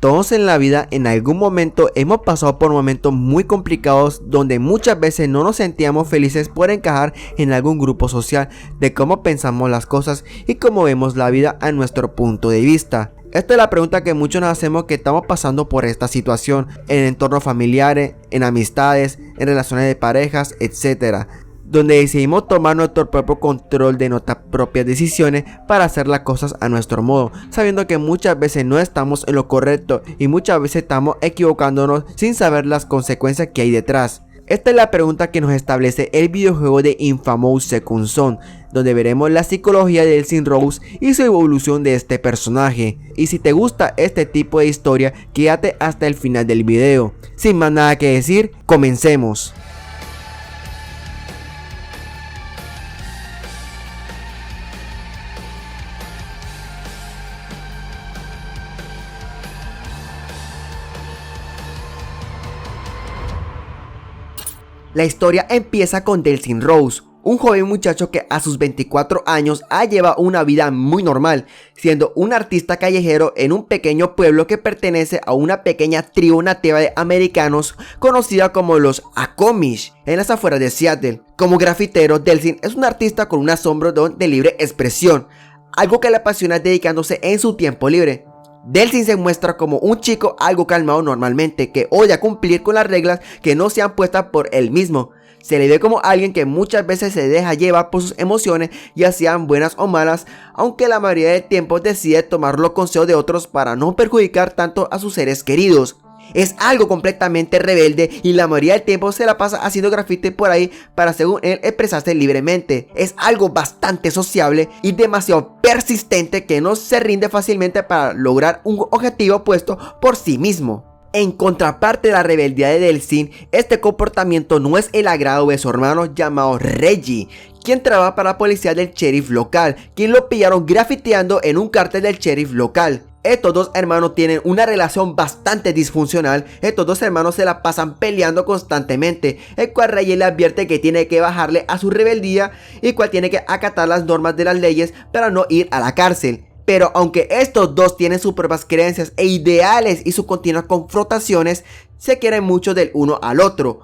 Todos en la vida en algún momento hemos pasado por momentos muy complicados donde muchas veces no nos sentíamos felices por encajar en algún grupo social, de cómo pensamos las cosas y cómo vemos la vida a nuestro punto de vista. Esta es la pregunta que muchos nos hacemos, que estamos pasando por esta situación en entornos familiares, en amistades, en relaciones de parejas, etc., donde decidimos tomar nuestro propio control de nuestras propias decisiones para hacer las cosas a nuestro modo, sabiendo que muchas veces no estamos en lo correcto y muchas veces estamos equivocándonos sin saber las consecuencias que hay detrás. Esta es la pregunta que nos establece el videojuego de Infamous Second Son, donde veremos la psicología de Delsin Rose y su evolución de este personaje. Y si te gusta este tipo de historia, quédate hasta el final del video. Sin más nada que decir, comencemos. La historia empieza con Delsin Rose, un joven muchacho que a sus 24 años ha llevado una vida muy normal, siendo un artista callejero en un pequeño pueblo que pertenece a una pequeña tribu nativa de americanos conocida como los Akomish, en las afueras de Seattle. Como grafitero, Delsin es un artista con un asombro de libre expresión, algo que le apasiona dedicándose en su tiempo libre. Delsin se muestra como un chico algo calmado normalmente, que odia cumplir con las reglas que no sean puestas por él mismo. Se le ve como alguien que muchas veces se deja llevar por sus emociones, ya sean buenas o malas, aunque la mayoría del tiempo decide tomar los consejos de otros para no perjudicar tanto a sus seres queridos. Es algo completamente rebelde y la mayoría del tiempo se la pasa haciendo grafiti por ahí para, según él, expresarse libremente. Es algo bastante sociable y demasiado persistente, que no se rinde fácilmente para lograr un objetivo puesto por sí mismo. En contraparte de la rebeldía de Delsin, este comportamiento no es el agrado de su hermano llamado Reggie, quien trabaja para la policía del sheriff local, quien lo pillaron grafiteando en un cártel del sheriff local. Estos dos hermanos tienen una relación bastante disfuncional. Estos dos hermanos se la pasan peleando constantemente, el cual Reggie le advierte que tiene que bajarle a su rebeldía y cual tiene que acatar las normas de las leyes para no ir a la cárcel. Pero aunque estos dos tienen sus propias creencias e ideales y sus continuas confrontaciones, se quieren mucho del uno al otro,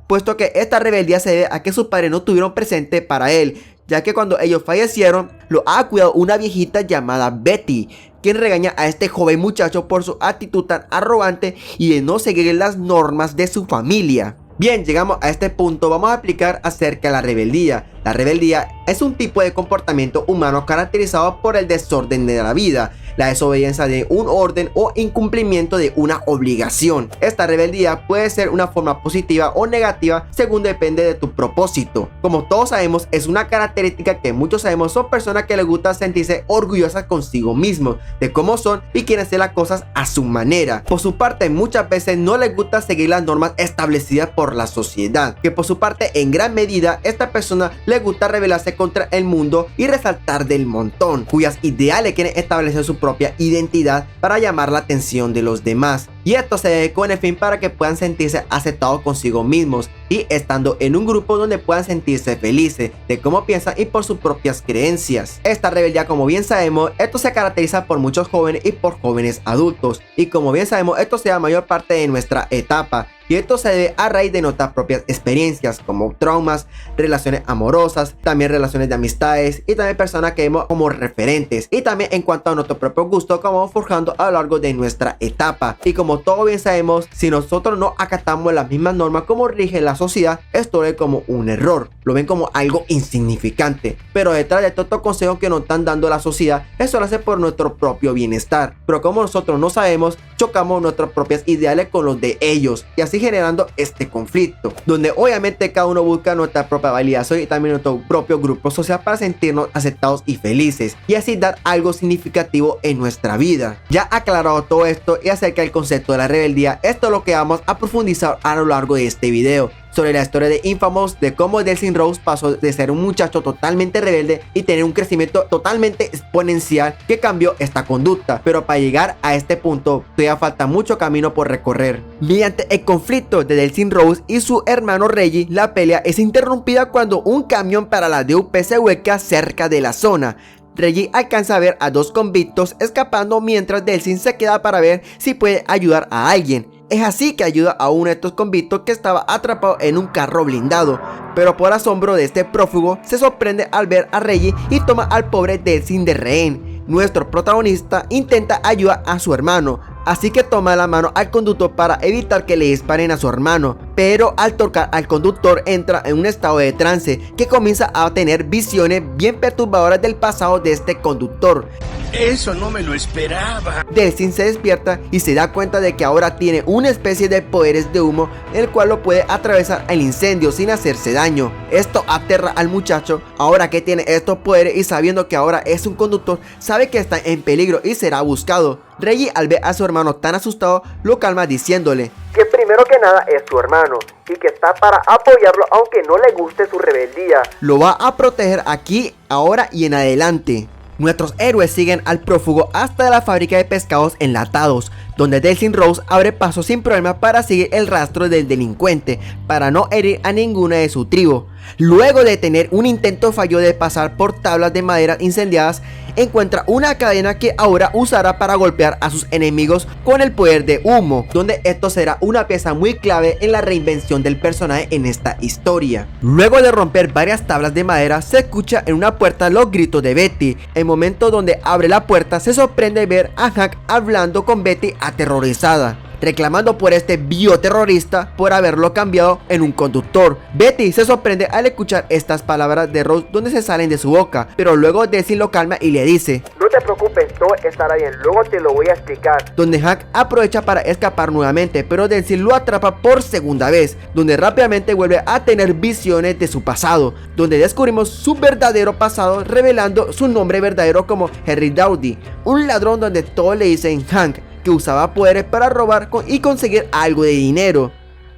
puesto que esta rebeldía se debe a que sus padres no estuvieron presentes para él, ya que cuando ellos fallecieron lo ha cuidado una viejita llamada Betty, quien regaña a este joven muchacho por su actitud tan arrogante y de no seguir las normas de su familia. Bien, llegamos a este punto, vamos a explicar acerca de la rebeldía. La rebeldía es un tipo de comportamiento humano caracterizado por el desorden de la vida, la desobediencia de un orden o incumplimiento de una obligación. Esta rebeldía puede ser una forma positiva o negativa según depende de tu propósito. Como todos sabemos, es una característica que muchos sabemos son personas que les gusta sentirse orgullosas consigo mismos, de cómo son y quieren hacer las cosas a su manera. Por su parte, muchas veces no les gusta seguir las normas establecidas por la sociedad, que por su parte en gran medida esta persona le gusta rebelarse contra el mundo y resaltar del montón, cuyas ideales quieren establecer su propia identidad para llamar la atención de los demás. Y esto se debe con el fin para que puedan sentirse aceptados consigo mismos y estando en un grupo donde puedan sentirse felices de cómo piensan y por sus propias creencias. Esta rebeldía, como bien sabemos, esto se caracteriza por muchos jóvenes y por jóvenes adultos, y como bien sabemos, esto se da mayor parte de nuestra etapa. Y esto se debe a raíz de nuestras propias experiencias, como traumas, relaciones amorosas, también relaciones de amistades y también personas que vemos como referentes. Y también en cuanto a nuestro propio gusto, como vamos forjando a lo largo de nuestra etapa. Y como todos bien sabemos, si nosotros no acatamos las mismas normas como rige la sociedad, esto ve como un error, lo ven como algo insignificante. Pero detrás de todos estos consejos que nos están dando la sociedad, eso lo hace por nuestro propio bienestar. Pero como nosotros no sabemos, chocamos nuestras propias ideales con los de ellos, y así generando este conflicto, donde obviamente cada uno busca nuestra propia validación y también nuestro propio grupo social para sentirnos aceptados y felices, y así dar algo significativo en nuestra vida. Ya aclarado todo esto y acerca del concepto de la rebeldía, esto es lo que vamos a profundizar a lo largo de este video, sobre la historia de Infamous, de cómo Delsin Rose pasó de ser un muchacho totalmente rebelde y tener un crecimiento totalmente exponencial que cambió esta conducta. Pero para llegar a este punto todavía falta mucho camino por recorrer. Mediante el conflicto de Delsin Rose y su hermano Reggie, la pelea es interrumpida cuando un camión para la DUP se vuelca cerca de la zona. Reggie alcanza a ver a 2 convictos escapando mientras Delsin se queda para ver si puede ayudar a alguien. Es así que ayuda a uno de estos convictos que estaba atrapado en un carro blindado, pero por asombro de este prófugo se sorprende al ver a Reggie y toma al pobre Delsin de rehén. Nuestro protagonista intenta ayudar a su hermano, así que toma la mano al conductor para evitar que le disparen a su hermano, pero al tocar al conductor entra en un estado de trance que comienza a tener visiones bien perturbadoras del pasado de este conductor. Eso no me lo esperaba. Delsin se despierta y se da cuenta de que ahora tiene una especie de poderes de humo, el cual lo puede atravesar el incendio sin hacerse daño. Esto aterra al muchacho, ahora que tiene estos poderes y sabiendo que ahora es un conductor, sabe que está en peligro y será buscado. Reggie, al ver a su hermano tan asustado, lo calma diciéndole que primero que nada es su hermano y que está para apoyarlo aunque no le guste su rebeldía. Lo va a proteger aquí, ahora y en adelante. Nuestros héroes siguen al prófugo hasta la fábrica de pescados enlatados, donde Delsin Rose abre paso sin problema para seguir el rastro del delincuente, para no herir a ninguna de su tribu. Luego de tener un intento fallido de pasar por tablas de madera incendiadas, encuentra una cadena que ahora usará para golpear a sus enemigos con el poder de humo, donde esto será una pieza muy clave en la reinvención del personaje en esta historia. Luego de romper varias tablas de madera, se escucha en una puerta los gritos de Betty. El momento donde abre la puerta, se sorprende ver a Hank hablando con Betty aterrorizada, reclamando por este bioterrorista por haberlo cambiado en un conductor. Betty se sorprende al escuchar estas palabras de Rose donde se salen de su boca, pero luego Delsin lo calma y le dice: no te preocupes, todo estará bien, luego te lo voy a explicar. Donde Hank aprovecha para escapar nuevamente, pero Delsin lo atrapa por segunda vez, donde rápidamente vuelve a tener visiones de su pasado, donde descubrimos su verdadero pasado revelando su nombre verdadero como Henry Dowdy, un ladrón donde todos le dicen Hank, que usaba poderes para robar y conseguir algo de dinero,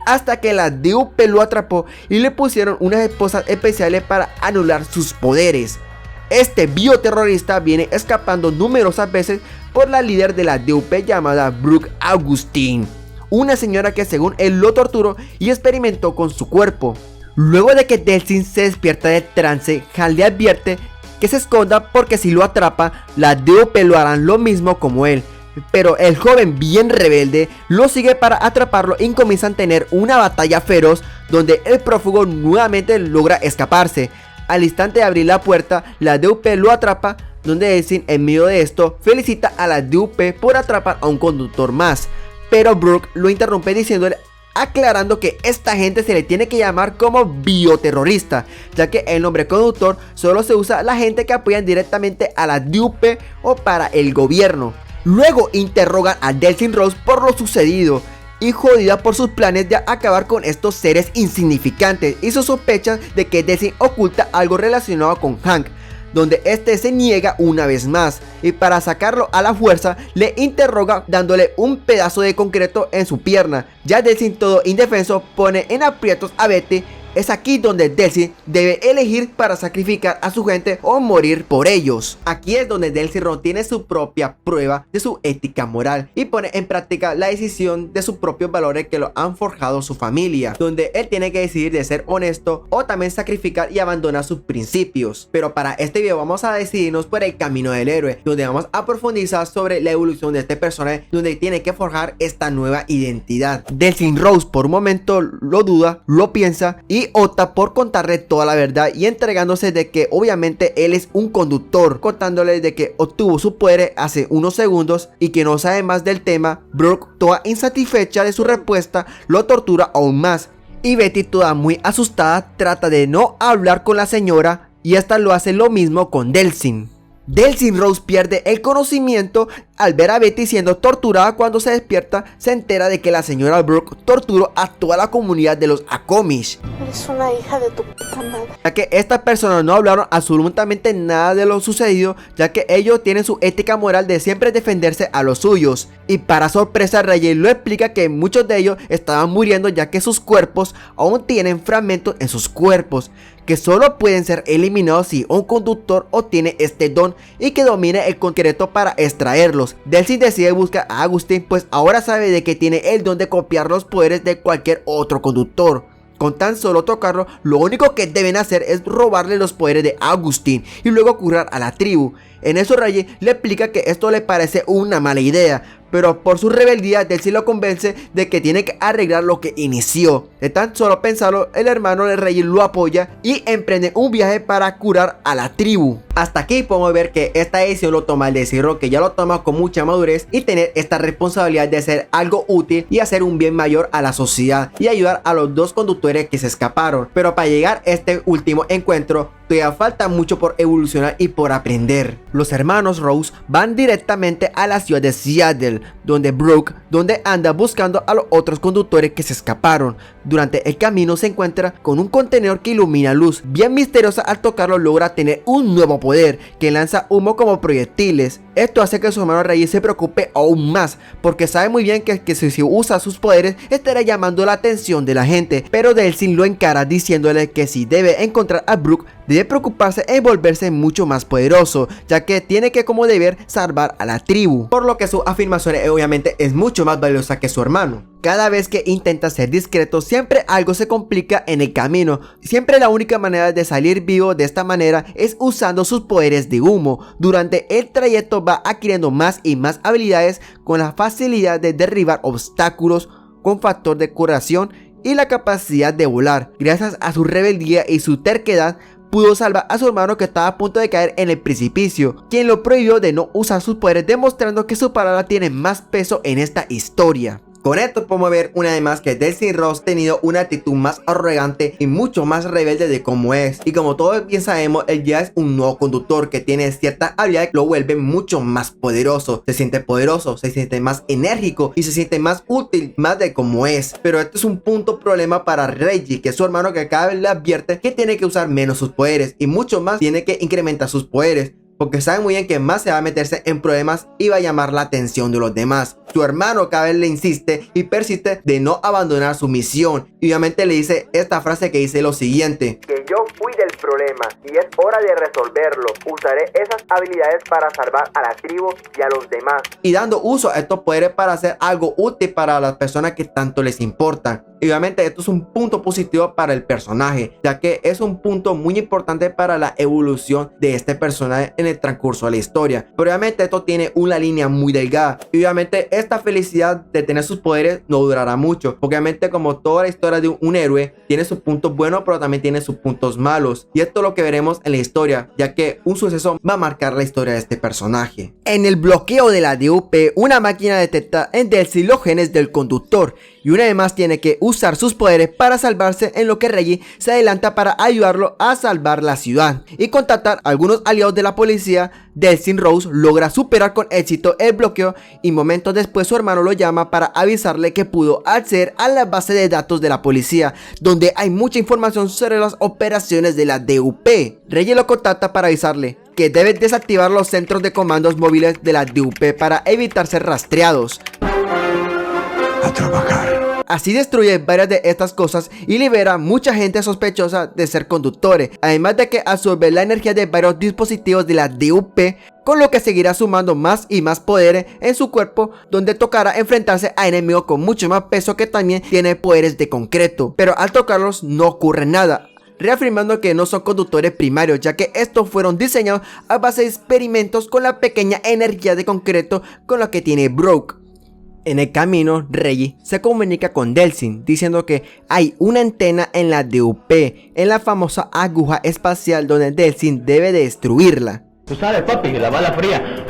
hasta que la DUP lo atrapó y le pusieron unas esposas especiales para anular sus poderes. Este bioterrorista viene escapando numerosas veces por la líder de la DUP llamada Brooke Augustine, una señora que según él lo torturó y experimentó con su cuerpo. Luego de que Delsin se despierta del trance, Hal le advierte que se esconda porque si lo atrapa, la DUP lo harán lo mismo como él. Pero el joven bien rebelde lo sigue para atraparlo y comienzan a tener una batalla feroz donde el prófugo nuevamente logra escaparse. Al instante de abrir la puerta, la DUP lo atrapa, donde Delsin en medio de esto felicita a la DUP por atrapar a un conductor más. Pero Brooke lo interrumpe diciéndole, aclarando que esta gente se le tiene que llamar como bioterrorista, ya que el nombre conductor solo se usa a la gente que apoyan directamente a la DUP o para el gobierno. Luego interrogan a Delsin Rose por lo sucedido y jodida por sus planes de acabar con estos seres insignificantes y sus sospechas de que Delsin oculta algo relacionado con Hank, donde este se niega una vez más y para sacarlo a la fuerza le interroga dándole un pedazo de concreto en su pierna. Ya Delsin, todo indefenso, pone en aprietos a Betty. Es aquí donde Delsin debe elegir para sacrificar a su gente o morir por ellos. Aquí es donde Delsin Ross tiene su propia prueba de su ética moral y pone en práctica la decisión de sus propios valores que lo han forjado su familia, donde él tiene que decidir de ser honesto o también sacrificar y abandonar sus principios. Pero para este video vamos a decidirnos por el camino del héroe, donde vamos a profundizar sobre la evolución de este personaje, donde tiene que forjar esta nueva identidad. Delsin Rose por un momento lo duda, lo piensa y opta por contarle toda la verdad y entregándose de que obviamente él es un conductor, contándole de que obtuvo su poder hace unos segundos y que no sabe más del tema. Brooke, toda insatisfecha de su respuesta, lo tortura aún más y Betty, toda muy asustada, trata de no hablar con la señora y esta lo hace lo mismo con Delsin. Delsin Rose pierde el conocimiento al ver a Betty siendo torturada. Cuando se despierta se entera de que la señora Brooke torturó a toda la comunidad de los Akomish. Eres una hija de tu puta madre. Ya que estas personas no hablaron absolutamente nada de lo sucedido, ya que ellos tienen su ética moral de siempre defenderse a los suyos. Y para sorpresa Reggie lo explica que muchos de ellos estaban muriendo ya que sus cuerpos aún tienen fragmentos en sus cuerpos, que solo pueden ser eliminados si un conductor obtiene este don y que domine el concreto para extraerlos. Delsin decide buscar a Augustine, pues ahora sabe de que tiene el don de copiar los poderes de cualquier otro conductor. Con tan solo tocarlo, lo único que deben hacer es robarle los poderes de Augustin y luego curar a la tribu. En eso Reggie le explica que esto le parece una mala idea, pero por su rebeldía Delsin lo convence de que tiene que arreglar lo que inició. De tan solo pensarlo, el hermano de Reggie lo apoya y emprende un viaje para curar a la tribu. Hasta aquí podemos ver que esta decisión lo toma el Destiny, que ya lo toma con mucha madurez y tener esta responsabilidad de hacer algo útil y hacer un bien mayor a la sociedad y ayudar a los dos conductores que se escaparon. Pero para llegar a este último encuentro todavía falta mucho por evolucionar y por aprender. Los hermanos Rose van directamente a la ciudad de Seattle, donde Brooke anda buscando a los otros conductores que se escaparon. Durante el camino se encuentra con un contenedor que ilumina luz. Bien misteriosa, al tocarlo logra tener un nuevo poder que lanza humo como proyectiles. Esto hace que su hermano Reggie se preocupe aún más, porque sabe muy bien que si usa sus poderes estará llamando la atención de la gente. Pero Delsin lo encara diciéndole que si debe encontrar a Brooke, debe preocuparse en volverse mucho más poderoso, ya que tiene que como deber salvar a la tribu. Por lo que su afirmación obviamente es mucho más valiosa que su hermano. Cada vez que intenta ser discreto, siempre algo se complica en el camino. Siempre la única manera de salir vivo de esta manera es usando sus poderes de humo. Durante el trayecto va adquiriendo más y más habilidades con la facilidad de derribar obstáculos con factor de curación y la capacidad de volar. Gracias a su rebeldía y su terquedad, pudo salvar a su hermano que estaba a punto de caer en el precipicio, quien lo prohibió de no usar sus poderes, demostrando que su palabra tiene más peso en esta historia. Con esto podemos ver una vez más que Delsin Ross ha tenido una actitud más arrogante y mucho más rebelde de como es. Y como todos bien sabemos, él ya es un nuevo conductor que tiene ciertas habilidades que lo vuelven mucho más poderoso. Se siente poderoso, se siente más enérgico y se siente más útil, más de como es. Pero este es un punto problema para Reggie, que es su hermano, que cada vez le advierte que tiene que usar menos sus poderes y mucho más tiene que incrementar sus poderes, porque sabe muy bien que más se va a meterse en problemas y va a llamar la atención de los demás. Su hermano cada vez le insiste y persiste de no abandonar su misión, y obviamente le dice esta frase que dice lo siguiente: que yo fui del problema y es hora de resolverlo. Usaré esas habilidades para salvar a la tribu y a los demás. Y dando uso a estos poderes para hacer algo útil para las personas que tanto les importan. Y obviamente esto es un punto positivo para el personaje, ya que es un punto muy importante para la evolución de este personaje en el transcurso de la historia. Pero obviamente esto tiene una línea muy delgada, y obviamente esta felicidad de tener sus poderes no durará mucho, porque obviamente como toda la historia de un héroe tiene sus puntos buenos pero también tiene sus puntos malos, y esto es lo que veremos en la historia, ya que un suceso va a marcar la historia de este personaje. En el bloqueo de la DUP, una máquina detecta en Delsin los genes del conductor, y una vez más tiene que usar sus poderes para salvarse, en lo que Reggie se adelanta para ayudarlo a salvar la ciudad y contactar a algunos aliados de la policía. Delsin Rose logra superar con éxito el bloqueo y momentos después su hermano lo llama para avisarle que pudo acceder a la base de datos de la policía, donde hay mucha información sobre las operaciones de la DUP. Reggie lo contacta para avisarle que debe desactivar los centros de comandos móviles de la DUP para evitar ser rastreados. A trabajar. Así destruye varias de estas cosas y libera mucha gente sospechosa de ser conductores, además de que absorbe la energía de varios dispositivos de la DUP, con lo que seguirá sumando más y más poderes en su cuerpo, donde tocará enfrentarse a enemigos con mucho más peso que también tienen poderes de concreto, pero al tocarlos no ocurre nada, reafirmando que no son conductores primarios, ya que estos fueron diseñados a base de experimentos con la pequeña energía de concreto con la que tiene Brooke. En el camino, Reggie se comunica con Delsin diciendo que hay una antena en la DUP, en la famosa aguja espacial, donde Delsin debe destruirla. Tú sabes, papi, la bala fría.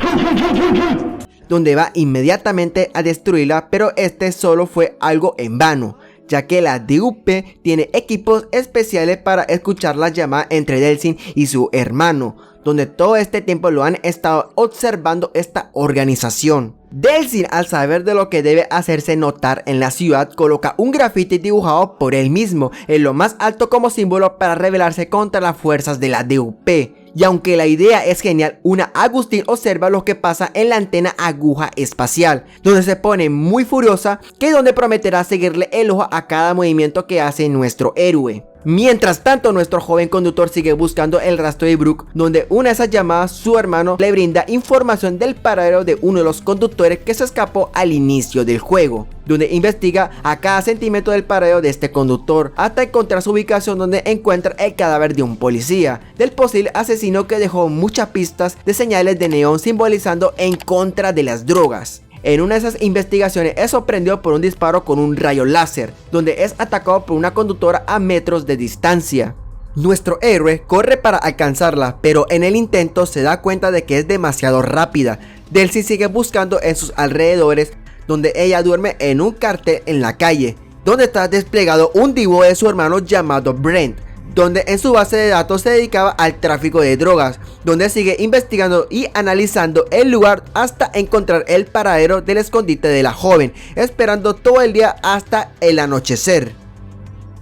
Donde va inmediatamente a destruirla, pero este solo fue algo en vano, ya que la DUP tiene equipos especiales para escuchar las llamadas entre Delsin y su hermano, donde todo este tiempo lo han estado observando esta organización. Delsin, al saber de lo que debe hacerse notar en la ciudad, coloca un grafiti dibujado por él mismo en lo más alto como símbolo para rebelarse contra las fuerzas de la DUP. Y aunque la idea es genial, una Augustin observa lo que pasa en la antena aguja espacial, donde se pone muy furiosa, que es donde prometerá seguirle el ojo a cada movimiento que hace nuestro héroe. Mientras tanto, nuestro joven conductor sigue buscando el rastro de Brooke, donde una de esas llamadas su hermano le brinda información del paradero de uno de los conductores que se escapó al inicio del juego, donde investiga a cada centímetro del paradero de este conductor hasta encontrar su ubicación, donde encuentra el cadáver de un policía, del posible asesino que dejó muchas pistas de señales de neón simbolizando en contra de las drogas. En una de esas investigaciones es sorprendido por un disparo con un rayo láser, donde es atacado por una conductora a metros de distancia. Nuestro héroe corre para alcanzarla, pero en el intento se da cuenta de que es demasiado rápida. Delcy sigue buscando en sus alrededores, donde ella duerme en un cartel en la calle, donde está desplegado un dibujo de su hermano llamado Brent, donde en su base de datos se dedicaba al tráfico de drogas, donde sigue investigando y analizando el lugar hasta encontrar el paradero del escondite de la joven, esperando todo el día hasta el anochecer.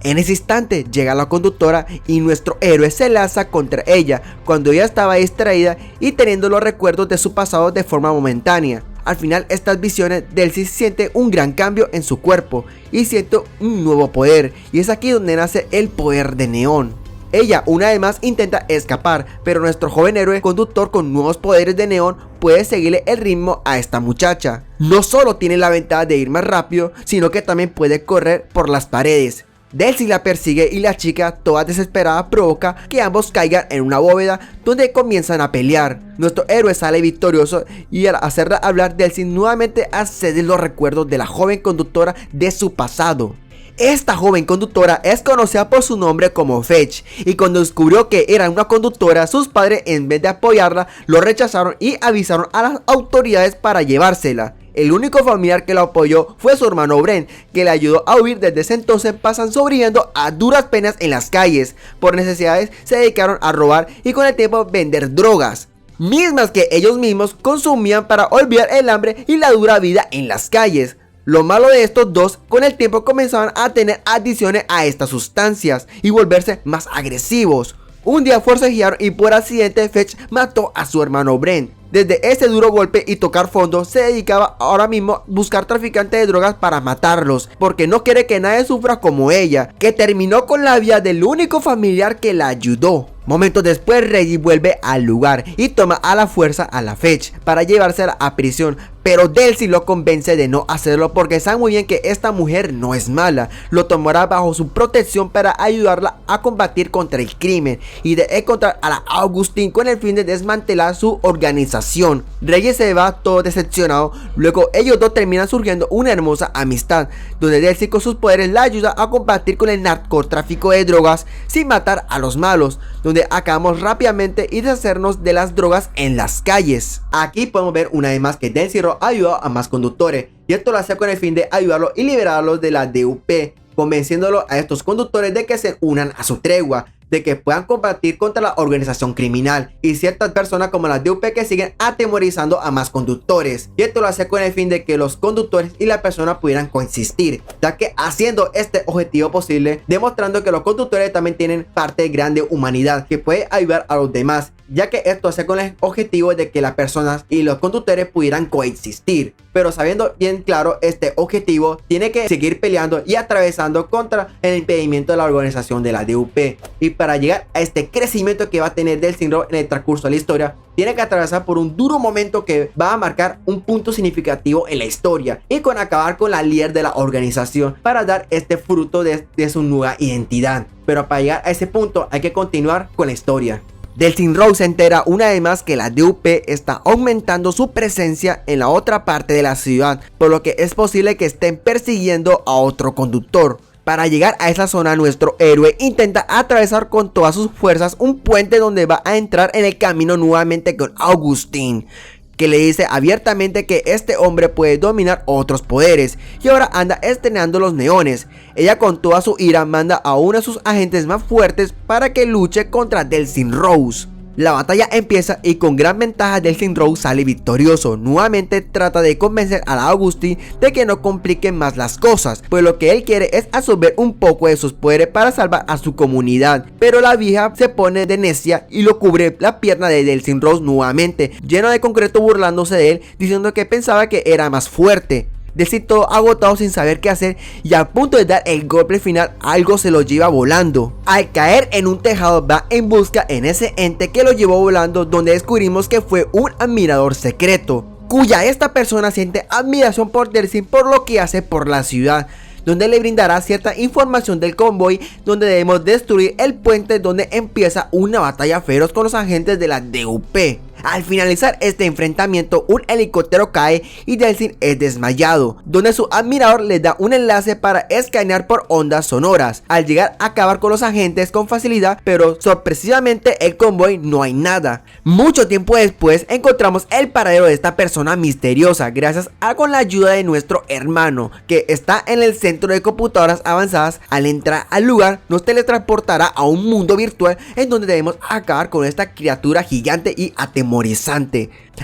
En ese instante llega la conductora y nuestro héroe se lanza contra ella cuando ella estaba distraída y teniendo los recuerdos de su pasado de forma momentánea. Al final, estas visiones, Delcy siente un gran cambio en su cuerpo y siente un nuevo poder, y es aquí donde nace el poder de Neón. Ella una vez más intenta escapar, pero nuestro joven héroe conductor con nuevos poderes de Neón puede seguirle el ritmo a esta muchacha. No solo tiene la ventaja de ir más rápido, sino que también puede correr por las paredes. Delcy la persigue y la chica, toda desesperada, provoca que ambos caigan en una bóveda donde comienzan a pelear. Nuestro héroe sale victorioso y al hacerla hablar, Delcy nuevamente accede los recuerdos de la joven conductora de su pasado. Esta joven conductora es conocida por su nombre como Fetch, y cuando descubrió que era una conductora, sus padres, en vez de apoyarla, lo rechazaron y avisaron a las autoridades para llevársela. El único familiar que la apoyó fue su hermano Brent, que le ayudó a huir. Desde ese entonces pasan sobreviviendo a duras penas en las calles. Por necesidades se dedicaron a robar y con el tiempo vender drogas, mismas que ellos mismos consumían para olvidar el hambre y la dura vida en las calles. Lo malo de estos dos, con el tiempo comenzaban a tener adicciones a estas sustancias y volverse más agresivos. Un día forcejearon y por accidente Fetch mató a su hermano Brent. Desde ese duro golpe y tocar fondo, se dedicaba ahora mismo a buscar traficantes de drogas para matarlos, porque no quiere que nadie sufra como ella, que terminó con la vida del único familiar que la ayudó. Momentos después, Reggie vuelve al lugar y toma a la fuerza a la Fetch para llevársela a prisión, pero Delcy lo convence de no hacerlo porque sabe muy bien que esta mujer no es mala. Lo tomará bajo su protección para ayudarla a combatir contra el crimen y de encontrar a la Augustine con el fin de desmantelar su organización. Reggie se va todo decepcionado. Luego ellos dos terminan surgiendo una hermosa amistad, donde Delcy con sus poderes la ayuda a combatir con el narcotráfico de drogas sin matar a los malos, donde acabamos rápidamente y deshacernos de las drogas en las calles. Aquí podemos ver una vez más que Delcy ha ayudado a más conductores, y esto lo hace con el fin de ayudarlos y liberarlos de la DUP, convenciéndolos a estos conductores de que se unan a su tregua, de que puedan combatir contra la organización criminal y ciertas personas como la DUP que siguen atemorizando a más conductores, y esto lo hace con el fin de que los conductores y la persona pudieran coexistir, ya que haciendo este objetivo posible, demostrando que los conductores también tienen parte de grande humanidad que puede ayudar a los demás, ya que esto hace con el objetivo de que las personas y los conductores pudieran coexistir. Pero sabiendo bien claro este objetivo, tiene que seguir peleando y atravesando contra el impedimento de la organización de la DUP. Y para llegar a este crecimiento que va a tener Delcy Rose en el transcurso de la historia, tiene que atravesar por un duro momento que va a marcar un punto significativo en la historia, y con acabar con la líder de la organización para dar este fruto de su nueva identidad. Pero para llegar a ese punto hay que continuar con la historia. Delcy Rose se entera una vez más que la DUP está aumentando su presencia en la otra parte de la ciudad, por lo que es posible que estén persiguiendo a otro conductor. Para llegar a esa zona, nuestro héroe intenta atravesar con todas sus fuerzas un puente donde va a entrar en el camino nuevamente con Augustine, que le dice abiertamente que este hombre puede dominar otros poderes y ahora anda estrenando los neones. Ella con toda su ira manda a uno de sus agentes más fuertes para que luche contra Delcy Rose. La batalla empieza y con gran ventaja Delcy Rose sale victorioso. Nuevamente trata de convencer a la Augustine de que no compliquen más las cosas, pues lo que él quiere es absorber un poco de sus poderes para salvar a su comunidad. Pero la vieja se pone de necia y lo cubre la pierna de Delcy Rose nuevamente, lleno de concreto, burlándose de él, diciendo que pensaba que era más fuerte. Delsin, todo agotado sin saber qué hacer y a punto de dar el golpe final, algo se lo lleva volando. Al caer en un tejado va en busca en ese ente que lo llevó volando, donde descubrimos que fue un admirador secreto, cuya esta persona siente admiración por Delsin por lo que hace por la ciudad, donde le brindará cierta información del convoy, donde debemos destruir el puente, donde empieza una batalla feroz con los agentes de la DUP. Al finalizar este enfrentamiento, un helicóptero cae y Delsin es desmayado, donde su admirador le da un enlace para escanear por ondas sonoras. Al llegar a acabar con los agentes con facilidad, pero sorpresivamente el convoy no hay nada. Mucho tiempo después encontramos el paradero de esta persona misteriosa, gracias a con la ayuda de nuestro hermano, que está en el centro de computadoras avanzadas. Al entrar al lugar nos teletransportará a un mundo virtual en donde debemos acabar con esta criatura gigante y atemorizante.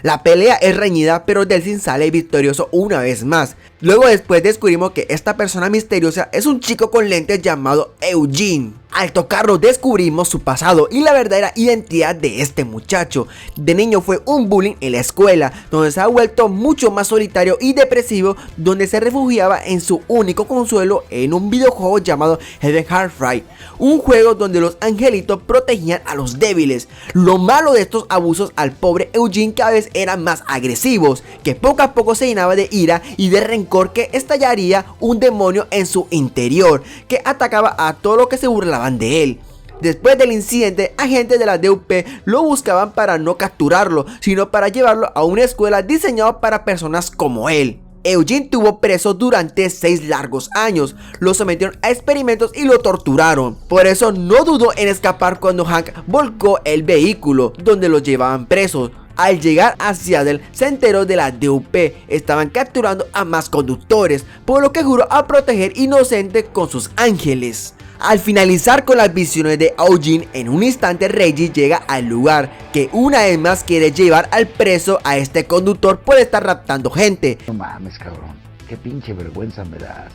La pelea es reñida, pero Delsin sale victorioso una vez más. Luego después descubrimos que esta persona misteriosa es un chico con lentes llamado Eugene. Al tocarlo descubrimos su pasado y la verdadera identidad de este muchacho. De niño fue un bullying en la escuela, donde se ha vuelto mucho más solitario y depresivo, donde se refugiaba en su único consuelo en un videojuego llamado Heaven Heartfry, un juego donde los angelitos protegían a los débiles. Lo malo de estos abusos al pobre Eugene cada vez eran más agresivos, que poco a poco se llenaba de ira y de rencor, que estallaría un demonio en su interior, que atacaba a todo lo que se burlaba de él. Después del incidente, agentes de la DUP lo buscaban para no capturarlo, sino para llevarlo a una escuela diseñada para personas como él. Eugene tuvo preso durante 6 largos años, lo sometieron a experimentos y lo torturaron. Por eso no dudó en escapar cuando Hank volcó el vehículo donde los llevaban presos. Al llegar a Seattle se enteró de la DUP estaban capturando a más conductores, por lo que juró a proteger inocentes con sus ángeles. Al finalizar con las visiones de Eugene, en un instante Reggie llega al lugar, que una vez más quiere llevar al preso a este conductor por estar raptando gente. No mames, cabrón, qué pinche vergüenza me das.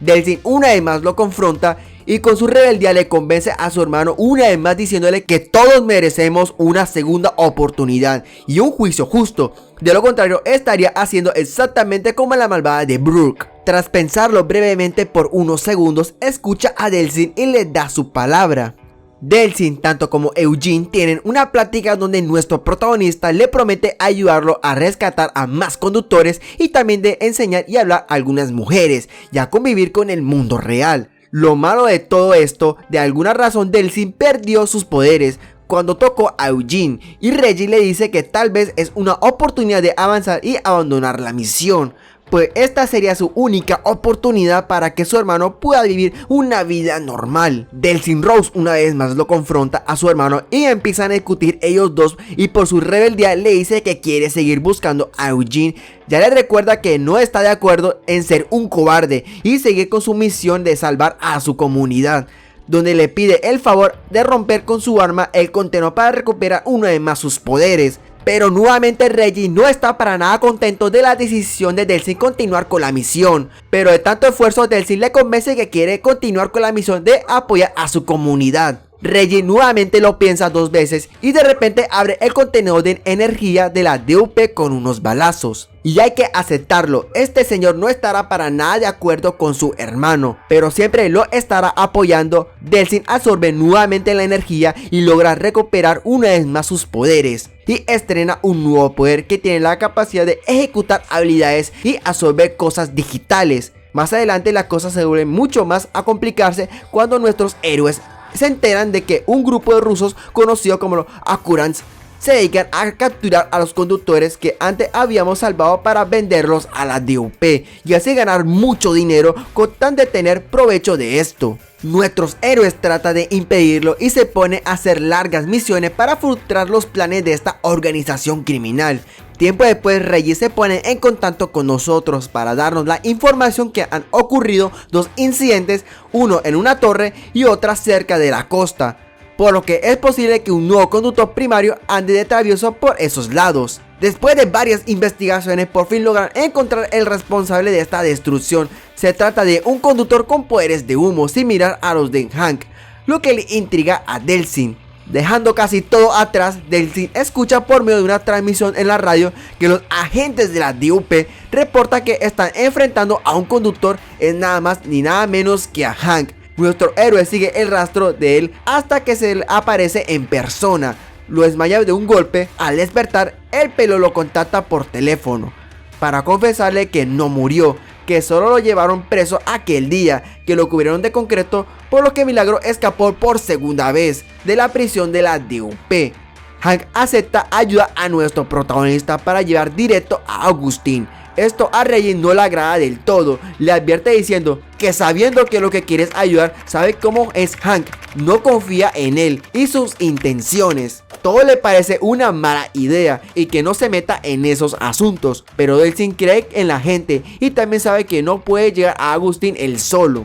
Delsin una vez más lo confronta y con su rebeldía le convence a su hermano, una vez más diciéndole que todos merecemos una segunda oportunidad y un juicio justo. De lo contrario estaría haciendo exactamente como la malvada de Brooke. Tras pensarlo brevemente por unos segundos, escucha a Delsin y le da su palabra. Delsin, tanto como Eugene, tienen una plática donde nuestro protagonista le promete ayudarlo a rescatar a más conductores y también de enseñar y hablar a algunas mujeres y a convivir con el mundo real. Lo malo de todo esto, de alguna razón Delsin perdió sus poderes cuando tocó a Eugene, y Reggie le dice que tal vez es una oportunidad de avanzar y abandonar la misión, pues esta sería su única oportunidad para que su hermano pueda vivir una vida normal. Delsin Rose una vez más lo confronta a su hermano y empiezan a discutir ellos dos, y por su rebeldía le dice que quiere seguir buscando a Eugene. Ya le recuerda que no está de acuerdo en ser un cobarde y seguir con su misión de salvar a su comunidad, donde le pide el favor de romper con su arma el contenedor para recuperar una vez más sus poderes. Pero nuevamente Reggie no está para nada contento de la decisión de Delsin continuar con la misión. Pero de tanto esfuerzo Delsin le convence que quiere continuar con la misión de apoyar a su comunidad. Reggie nuevamente lo piensa 2 veces y de repente abre el contenedor de energía de la DUP con unos balazos. Y hay que aceptarlo, este señor no estará para nada de acuerdo con su hermano, pero siempre lo estará apoyando. Delsin absorbe nuevamente la energía y logra recuperar una vez más sus poderes. Y estrena un nuevo poder que tiene la capacidad de ejecutar habilidades y absorber cosas digitales. Más adelante las cosas se vuelven mucho más a complicarse cuando nuestros héroes se enteran de que un grupo de rusos conocido como los Akurans se dedican a capturar a los conductores que antes habíamos salvado para venderlos a la DUP y así ganar mucho dinero con tal de tener provecho de esto. Nuestros héroes tratan de impedirlo y se pone a hacer largas misiones para frustrar los planes de esta organización criminal. Tiempo después Reggie se pone en contacto con nosotros para darnos la información que han ocurrido 2 incidentes, uno en una torre y otra cerca de la costa, por lo que es posible que un nuevo conductor primario ande de travieso por esos lados. Después de varias investigaciones por fin logran encontrar el responsable de esta destrucción. Se trata de un conductor con poderes de humo similar a los de Hank, lo que le intriga a Delsin. Dejando casi todo atrás, Delsin escucha por medio de una transmisión en la radio que los agentes de la DUP reportan que están enfrentando a un conductor, es nada más ni nada menos que a Hank. Nuestro héroe sigue el rastro de él hasta que se le aparece en persona. Lo desmaya de un golpe. Al despertar, el pelón lo contacta por teléfono para confesarle que no murió, que solo lo llevaron preso aquel día, que lo cubrieron de concreto, por lo que Milagro escapó por segunda vez de la prisión de la DUP. Hank acepta ayuda a nuestro protagonista para llevar directo a Augustine. Esto a Reggie no le agrada del todo, le advierte diciendo que sabiendo que lo que quiere es ayudar, sabe cómo es Hank, no confía en él y sus intenciones. Todo le parece una mala idea y que no se meta en esos asuntos, pero Delsin cree en la gente y también sabe que no puede llegar a Augustine él solo.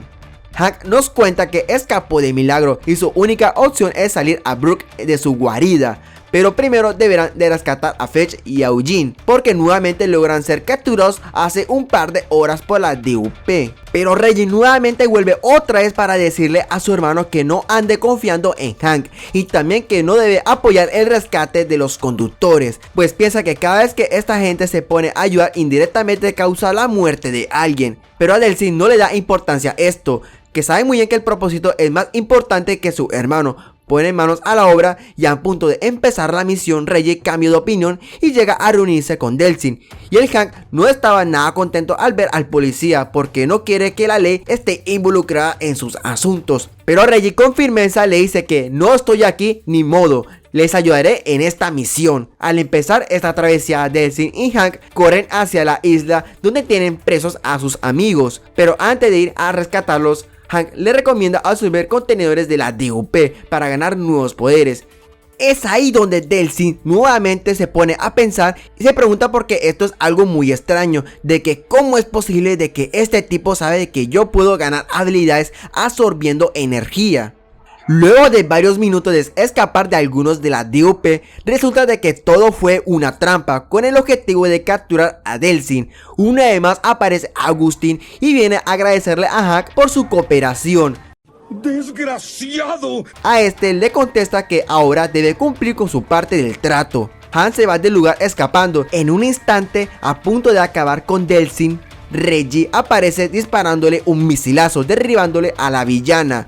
Hank nos cuenta que escapó de milagro y su única opción es salir a Brooke de su guarida. Pero primero deberán de rescatar a Fetch y a Eugene, porque nuevamente logran ser capturados hace un par de horas por la DUP. Pero Reggie nuevamente vuelve otra vez para decirle a su hermano que no ande confiando en Hank y también que no debe apoyar el rescate de los conductores, pues piensa que cada vez que esta gente se pone a ayudar indirectamente causa la muerte de alguien. Pero a Delsin no le da importancia esto, que sabe muy bien que el propósito es más importante que su hermano. Ponen manos a la obra y a punto de empezar la misión, Reggie cambia de opinión y llega a reunirse con Delsin. Y el Hank no estaba nada contento al ver al policía porque no quiere que la ley esté involucrada en sus asuntos. Pero Reggie con firmeza le dice que no estoy aquí ni modo, les ayudaré en esta misión. Al empezar esta travesía, Delsin y Hank corren hacia la isla donde tienen presos a sus amigos. Pero antes de ir a rescatarlos, Hank le recomienda absorber contenedores de la DUP para ganar nuevos poderes. Es ahí donde Delsin nuevamente se pone a pensar y se pregunta por qué esto es algo muy extraño, de que cómo es posible de que este tipo sabe de que yo puedo ganar habilidades absorbiendo energía. Luego de varios minutos de escapar de algunos de la DUP, resulta de que todo fue una trampa con el objetivo de capturar a Delsin. Una vez más aparece Augustine y viene a agradecerle a Hank por su cooperación. ¡Desgraciado! A este le contesta que ahora debe cumplir con su parte del trato. Hank se va del lugar escapando. En un instante, a punto de acabar con Delsin, Reggie aparece disparándole un misilazo, derribándole a la villana.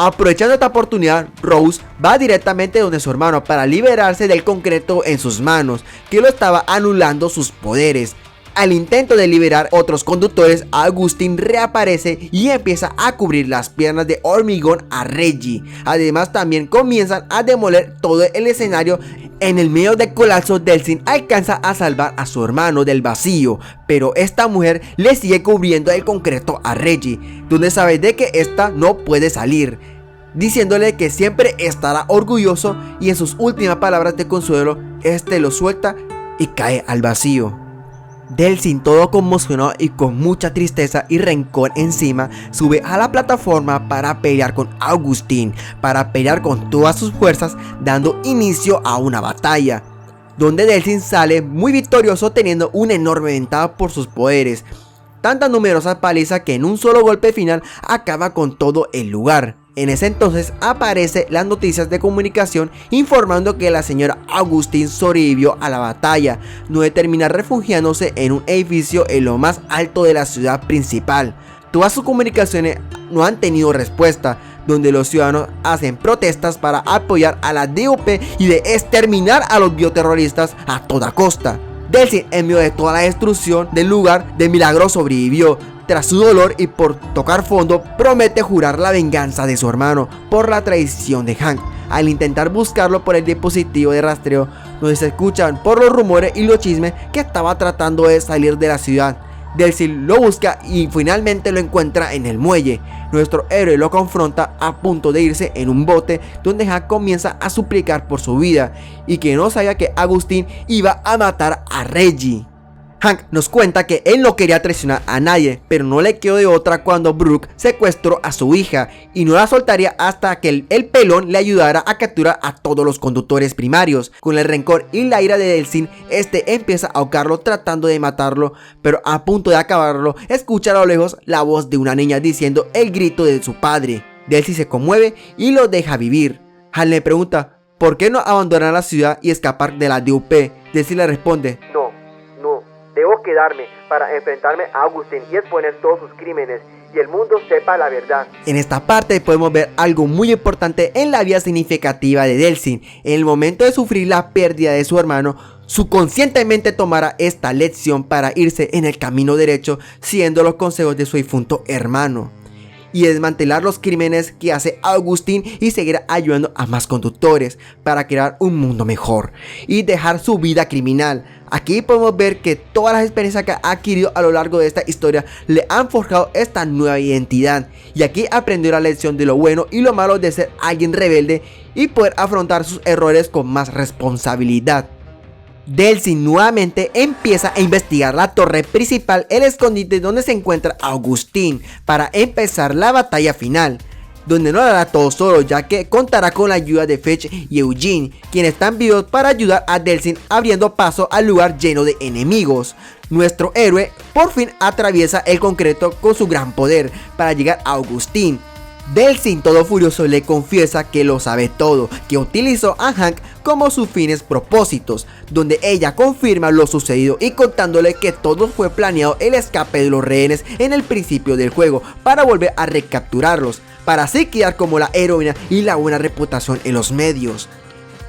Aprovechando esta oportunidad, Rose va directamente donde su hermano para liberarse del concreto en sus manos, que lo estaba anulando sus poderes. Al intento de liberar otros conductores, Augustine reaparece y empieza a cubrir las piernas de hormigón a Reggie. Además también comienzan a demoler todo el escenario. En el medio del colapso, Delsin alcanza a salvar a su hermano del vacío, pero esta mujer le sigue cubriendo el concreto a Reggie, donde sabe de que esta no puede salir, diciéndole que siempre estará orgulloso, y en sus últimas palabras de consuelo, este lo suelta y cae al vacío. Delsin, todo conmocionado y con mucha tristeza y rencor encima, sube a la plataforma para pelear con Augustine, para pelear con todas sus fuerzas, dando inicio a una batalla, donde Delsin sale muy victorioso teniendo una enorme ventaja por sus poderes. Tanta numerosa paliza que en un solo golpe final acaba con todo el lugar. En ese entonces aparecen las noticias de comunicación informando que la señora Augustine sobrevivió a la batalla, no de terminar refugiándose en un edificio en lo más alto de la ciudad principal. Todas sus comunicaciones no han tenido respuesta, donde los ciudadanos hacen protestas para apoyar a la DUP y de exterminar a los bioterroristas a toda costa. Delsin, en medio de toda la destrucción del lugar, de milagro sobrevivió. Tras su dolor y por tocar fondo, promete jurar la venganza de su hermano por la traición de Hank. Al intentar buscarlo por el dispositivo de rastreo, donde se escuchan por los rumores y los chismes que estaba tratando de salir de la ciudad. Delsin lo busca y finalmente lo encuentra en el muelle. Nuestro héroe lo confronta a punto de irse en un bote, donde Hank comienza a suplicar por su vida y que no sabía que Augustine iba a matar a Reggie. Hank nos cuenta que él no quería traicionar a nadie, pero no le quedó de otra cuando Brooke secuestró a su hija y no la soltaría hasta que el pelón le ayudara a capturar a todos los conductores primarios. Con el rencor y la ira de Delsin, este empieza a ahogarlo tratando de matarlo, pero a punto de acabarlo, escucha a lo lejos la voz de una niña diciendo el grito de su padre. Delsin se conmueve y lo deja vivir. Han le pregunta ¿por qué no abandonar la ciudad y escapar de la DUP? Delsin le responde No, debo quedarme para enfrentarme a Augustin y exponer todos sus crímenes y el mundo sepa la verdad. En esta parte podemos ver algo muy importante en la vida significativa de Delsin. En el momento de sufrir la pérdida de su hermano, subconscientemente tomará esta lección para irse en el camino derecho, siguiendo los consejos de su difunto hermano, y desmantelar los crímenes que hace Augustin y seguir ayudando a más conductores para crear un mundo mejor y dejar su vida criminal. Aquí podemos ver que todas las experiencias que ha adquirido a lo largo de esta historia le han forjado esta nueva identidad, y aquí aprendió la lección de lo bueno y lo malo de ser alguien rebelde y poder afrontar sus errores con más responsabilidad. Delsin nuevamente empieza a investigar la torre principal, el escondite donde se encuentra Augustin, para empezar la batalla final, donde no lo hará todo solo, ya que contará con la ayuda de Fetch y Eugene, quienes están vivos para ayudar a Delsin, abriendo paso al lugar lleno de enemigos. Nuestro héroe por fin atraviesa el concreto con su gran poder para llegar a Augustin. Delsin, todo furioso, le confiesa que lo sabe todo, que utilizó a Hank como sus fines propósitos, donde ella confirma lo sucedido y contándole que todo fue planeado el escape de los rehenes en el principio del juego para volver a recapturarlos, para así quedar como la heroína y la buena reputación en los medios,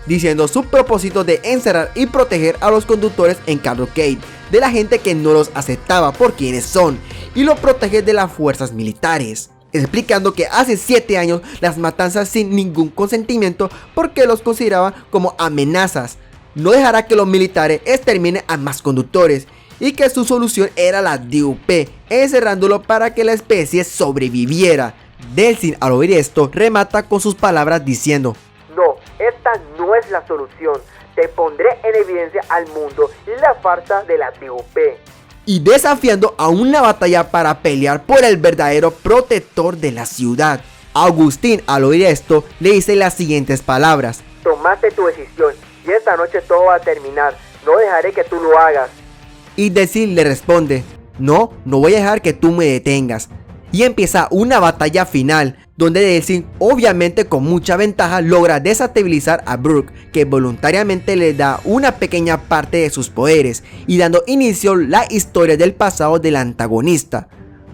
diciendo su propósito de encerrar y proteger a los conductores en Candlecade de la gente que no los aceptaba por quienes son, y lo protege de las fuerzas militares, explicando que hace 7 años las matanzas sin ningún consentimiento porque los consideraban como amenazas. No dejará que los militares exterminen a más conductores y que su solución era la DUP, encerrándolo para que la especie sobreviviera. Delsin, al oír esto, remata con sus palabras diciendo: No, esta no es la solución. Te pondré en evidencia al mundo y la farsa de la DUP. Y desafiando a una batalla para pelear por el verdadero protector de la ciudad. Augustin, al oír esto, le dice las siguientes palabras: Tomaste tu decisión y esta noche todo va a terminar. No dejaré que tú lo hagas. Y Delsin le responde: no voy a dejar que tú me detengas. Y empieza una batalla final, donde Delsin, obviamente con mucha ventaja, logra desestabilizar a Brooke, que voluntariamente le da una pequeña parte de sus poderes, y dando inicio la historia del pasado del antagonista.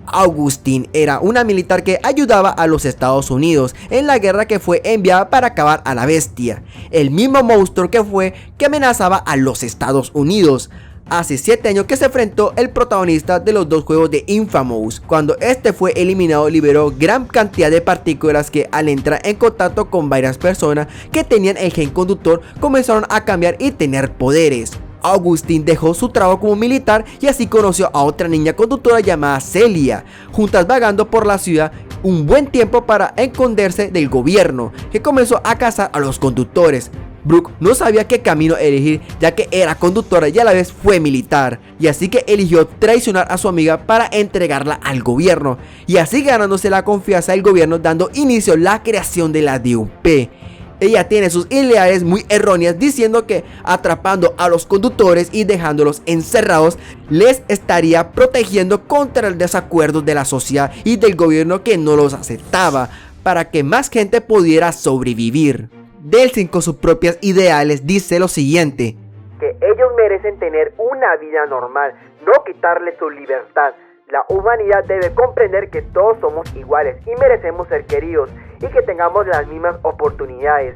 Augustin era una militar que ayudaba a los Estados Unidos en la guerra que fue enviada para acabar a la bestia, el mismo monstruo que amenazaba a los Estados Unidos. Hace 7 años que se enfrentó el protagonista de los dos juegos de Infamous. Cuando este fue eliminado, liberó gran cantidad de partículas que, al entrar en contacto con varias personas que tenían el gen conductor, comenzaron a cambiar y tener poderes. Augustin dejó su trabajo como militar y así conoció a otra niña conductora llamada Celia, juntas vagando por la ciudad un buen tiempo para esconderse del gobierno, que comenzó a cazar a los conductores. Brooke no sabía qué camino elegir, ya que era conductora y a la vez fue militar, y así que eligió traicionar a su amiga para entregarla al gobierno, y así ganándose la confianza del gobierno, dando inicio a la creación de la DUP. Ella tiene sus ideas muy erróneas, diciendo que atrapando a los conductores y dejándolos encerrados les estaría protegiendo contra el desacuerdo de la sociedad y del gobierno que no los aceptaba, para que más gente pudiera sobrevivir. Delsin, con sus propias ideales, dice lo siguiente: que ellos merecen tener una vida normal, no quitarles su libertad. La humanidad debe comprender que todos somos iguales y merecemos ser queridos y que tengamos las mismas oportunidades.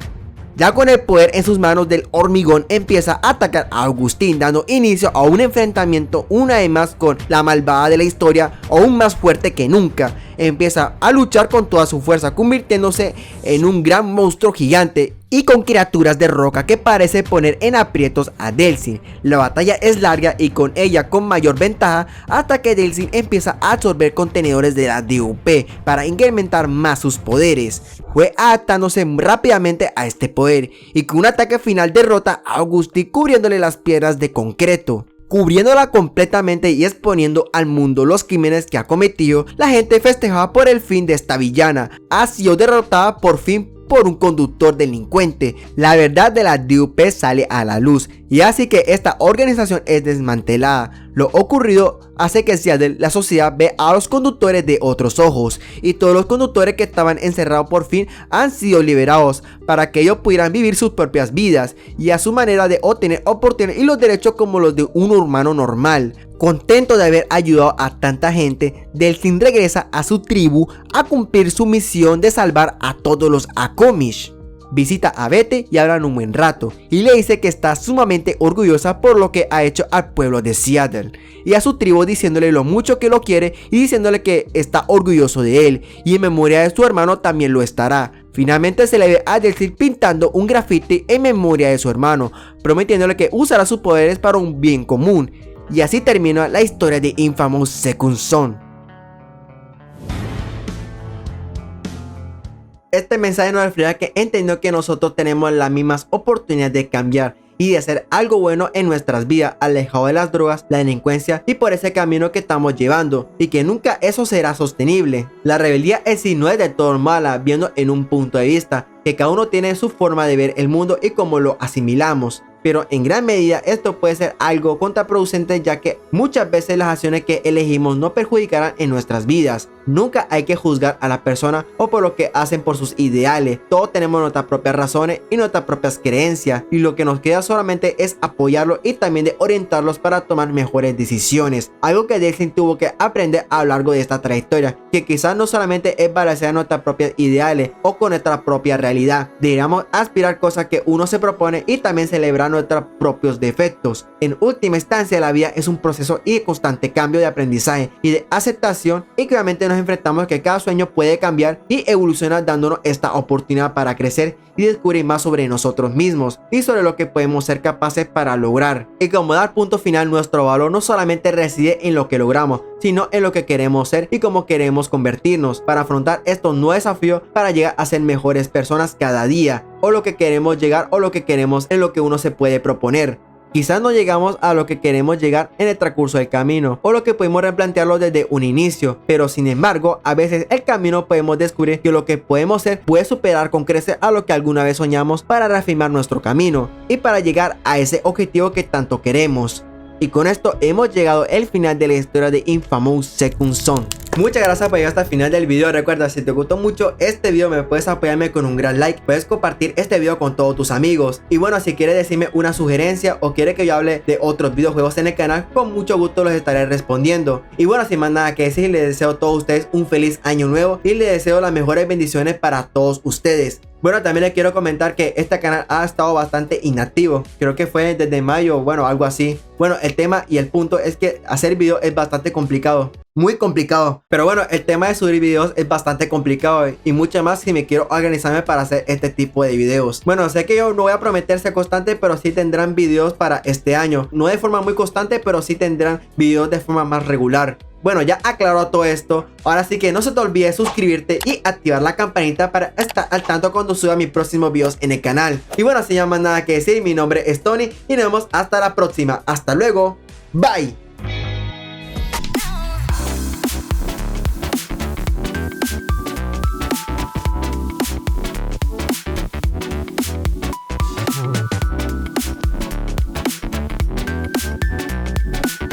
Ya con el poder en sus manos, del hormigón empieza a atacar a Augustin, dando inicio a un enfrentamiento una vez más con la malvada de la historia, aún más fuerte que nunca. Empieza a luchar con toda su fuerza, convirtiéndose en un gran monstruo gigante y con criaturas de roca que parece poner en aprietos a Delsin. La batalla es larga y con ella con mayor ventaja, hasta que Delsin empieza a absorber contenedores de la DUP para incrementar más sus poderes. Fue adaptándose rápidamente a este poder y con un ataque final derrota a Augustin, cubriéndole las piedras de concreto. Cubriéndola completamente y exponiendo al mundo los crímenes que ha cometido, la gente festejaba por el fin de esta villana. Ha sido derrotada por fin por un conductor delincuente. La verdad de la DUP sale a la luz y así que esta organización es desmantelada. Lo ocurrido hace que Seattle, la sociedad, ve a los conductores de otros ojos, y todos los conductores que estaban encerrados por fin han sido liberados para que ellos pudieran vivir sus propias vidas y a su manera de obtener oportunidades y los derechos como los de un humano normal. Contento de haber ayudado a tanta gente, Delsin regresa a su tribu a cumplir su misión de salvar a todos los Akomish. Visita a Vete y hablan un buen rato, y le dice que está sumamente orgullosa por lo que ha hecho al pueblo de Seattle, y a su tribu diciéndole lo mucho que lo quiere y diciéndole que está orgulloso de él, y en memoria de su hermano también lo estará. Finalmente se le ve a Delsin pintando un graffiti en memoria de su hermano, prometiéndole que usará sus poderes para un bien común, y así termina la historia de Infamous Second Son. Este mensaje nos refleja que entendió que nosotros tenemos las mismas oportunidades de cambiar y de hacer algo bueno en nuestras vidas, alejado de las drogas, la delincuencia y por ese camino que estamos llevando, y que nunca eso será sostenible. La rebeldía en sí no es de todo mala, viendo en un punto de vista que cada uno tiene su forma de ver el mundo y cómo lo asimilamos. Pero en gran medida esto puede ser algo contraproducente, ya que muchas veces las acciones que elegimos no perjudicarán en nuestras vidas. Nunca hay que juzgar a la persona o por lo que hacen por sus ideales. Todos tenemos nuestras propias razones y nuestras propias creencias, y lo que nos queda solamente es apoyarlos y también de orientarlos para tomar mejores decisiones. Algo que Delsin tuvo que aprender a lo largo de esta trayectoria, que quizás no solamente es balancear nuestras propias ideales o con nuestra propia realidad. Deberíamos aspirar cosas que uno se propone y también celebrar nuestros propios defectos. En última instancia, la vida es un proceso y constante cambio de aprendizaje y de aceptación, y que obviamente nos enfrentamos que cada sueño puede cambiar y evolucionar, dándonos esta oportunidad para crecer y descubrir más sobre nosotros mismos y sobre lo que podemos ser capaces para lograr. Y como dar punto final, nuestro valor no solamente reside en lo que logramos, sino en lo que queremos ser y cómo queremos convertirnos para afrontar estos nuevos desafíos para llegar a ser mejores personas cada día, o lo que queremos llegar o lo que queremos en lo que uno se puede proponer. Quizás no llegamos a lo que queremos llegar en el transcurso del camino, o lo que podemos replantearlo desde un inicio, pero sin embargo a veces el camino podemos descubrir que lo que podemos ser puede superar con crecer a lo que alguna vez soñamos para reafirmar nuestro camino y para llegar a ese objetivo que tanto queremos. Y con esto hemos llegado al final de la historia de Infamous Second Son. Muchas gracias por llegar hasta el final del video. Recuerda, si te gustó mucho este video, me puedes apoyarme con un gran like. Puedes compartir este video con todos tus amigos. Y bueno, si quieres decirme una sugerencia o quieres que yo hable de otros videojuegos en el canal, con mucho gusto los estaré respondiendo. Y bueno, sin más nada que decir, les deseo a todos ustedes un feliz año nuevo y les deseo las mejores bendiciones para todos ustedes. Bueno, también les quiero comentar que este canal ha estado bastante inactivo. Creo que fue desde mayo, bueno, algo así. Bueno, el tema y el punto es que hacer videos es bastante complicado. Muy complicado. Pero bueno, el tema de subir videos es bastante complicado, y mucho más si me quiero organizarme para hacer este tipo de videos. Bueno, sé que yo no voy a prometer ser constante, pero sí tendrán videos para este año. No de forma muy constante, pero sí tendrán videos de forma más regular. Bueno, ya aclarado todo esto, ahora sí que no se te olvide suscribirte y activar la campanita para estar al tanto cuando suba mis próximos videos en el canal. Y bueno, sin más nada que decir, mi nombre es Tony y nos vemos hasta la próxima. Hasta luego, bye.